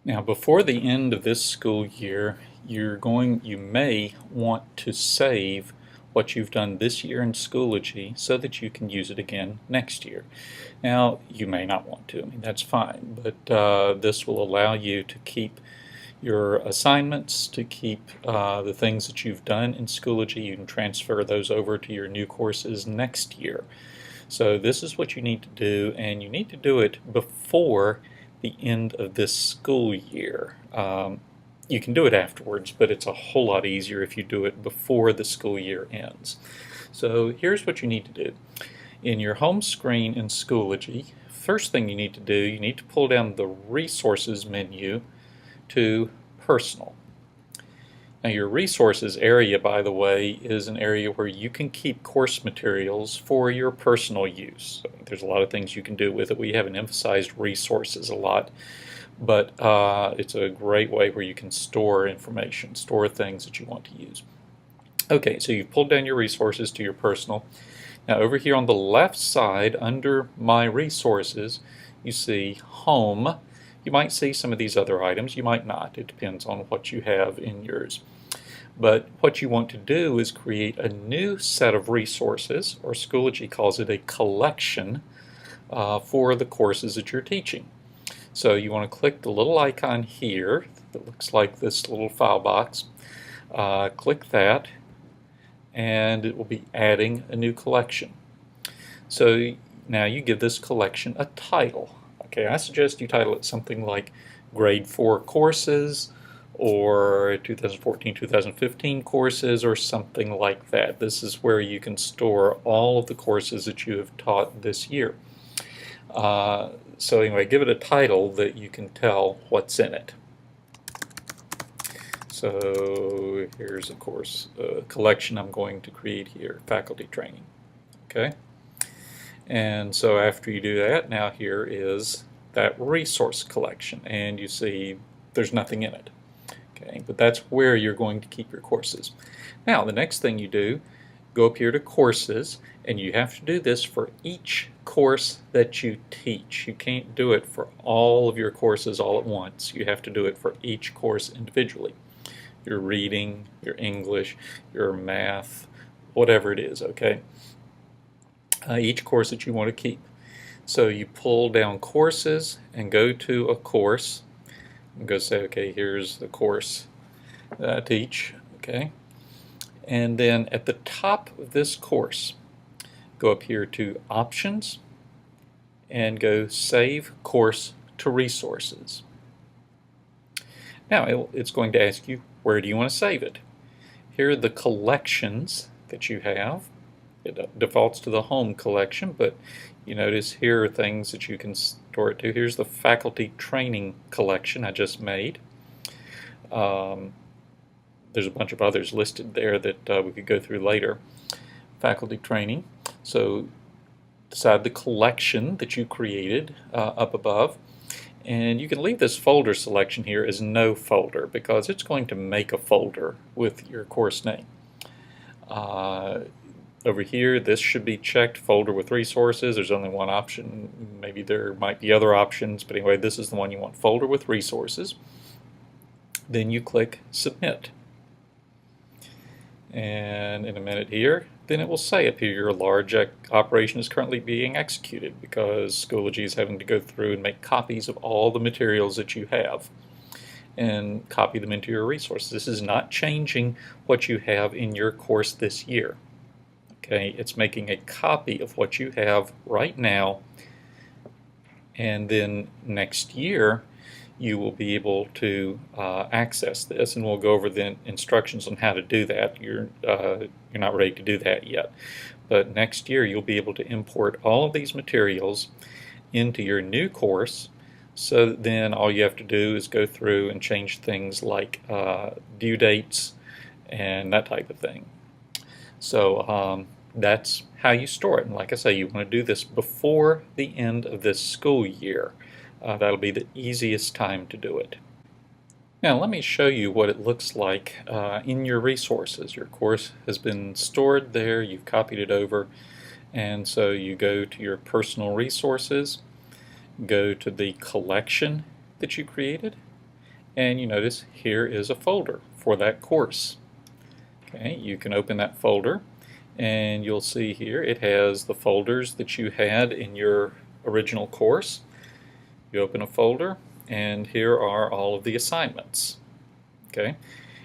Now, before the end of this school year, you may want to save what you've done this year in Schoology so that you can use it again next year. Now, you may not want to, I mean, that's fine, but this will allow you to keep your assignments, to keep the things that you've done in Schoology. You can transfer those over to your new courses next year. So this is what you need to do, and you need to do it before the end of this school year. You can do it afterwards, but it's a whole lot easier if you do it before the school year ends. So here's what you need to do. In your home screen in Schoology, first thing you need to do, you need to pull down the Resources menu to Personal. Now, your resources area, by the way, is an area where you can keep course materials for your personal use. So there's a lot of things you can do with it. We haven't emphasized resources a lot, but it's a great way where you can store information, store things that you want to use. Okay, so you've pulled down your resources to your personal. Now, over here on the left side, under My Resources, you see Home. You might see some of these other items, you might not. It depends on what you have in yours. But what you want to do is create a new set of resources, or Schoology calls it a collection, for the courses that you're teaching. So you want to click the little icon here that looks like this little file box. Click that, and it will be adding a new collection. So now you give this collection a title. Okay, I suggest you title it something like Grade 4 Courses, or 2014-2015 courses, or something like that. This is where you can store all of the courses that you have taught this year. So anyway, give it a title that you can tell what's in it. So here's a course collection I'm going to create here, faculty training. Okay, and so after you do that, now here is that resource collection, and you see there's nothing in it. Okay, but that's where you're going to keep your courses. Now, the next thing you do, go up here to Courses, and you have to do this for each course that you teach. You can't do it for all of your courses all at once. You have to do it for each course individually. Your reading, your English, your math, whatever it is, okay? Each course that you want to keep. So you pull down Courses and go to a course. And go say, okay, here's the course that I teach, okay? And then at the top of this course, go up here to Options and go Save Course to Resources. Now it's going to ask you, where do you want to save it? Here are the collections that you have. It defaults to the home collection, but you notice here are things that you can store it to. Here's the faculty training collection I just made. There's a bunch of others listed there that we could go through later. Faculty training. So decide the collection that you created up above. And you can leave this folder selection here as no folder because it's going to make a folder with your course name. Over here, this should be checked, folder with resources. There's only one option. Maybe there might be other options, but anyway, this is the one you want, folder with resources. Then you click Submit. And in a minute here, then it will say up here your large operation is currently being executed because Schoology is having to go through and make copies of all the materials that you have and copy them into your resources. This is not changing what you have in your course this year. Okay, it's making a copy of what you have right now, and then next year you will be able to access this, and we'll go over the instructions on how to do that. You're not ready to do that yet, but next year you'll be able to import all of these materials into your new course. So then all you have to do is go through and change things like due dates and that type of thing. So that's how you store it. And like I say, you want to do this before the end of this school year. That'll be the easiest time to do it. Now let me show you what it looks like in your resources. Your course has been stored there, you've copied it over, and so you go to your personal resources, go to the collection that you created, and you notice here is a folder for that course. Okay, you can open that folder and you'll see here it has the folders that you had in your original course. You open a folder and here are all of the assignments. Okay,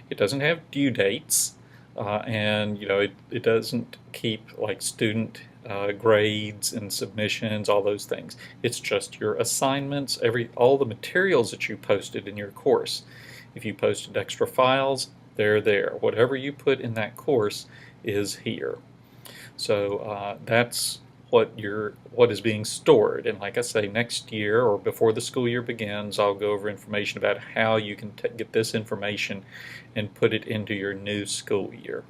it doesn't have due dates, and it doesn't keep like student grades and submissions, all those things. It's just your assignments, all the materials that you posted in your course. If you posted extra files, they're there. Whatever you put in that course is here. So that's what is being stored. And like I say, next year or before the school year begins, I'll go over information about how you can get this information and put it into your new school year.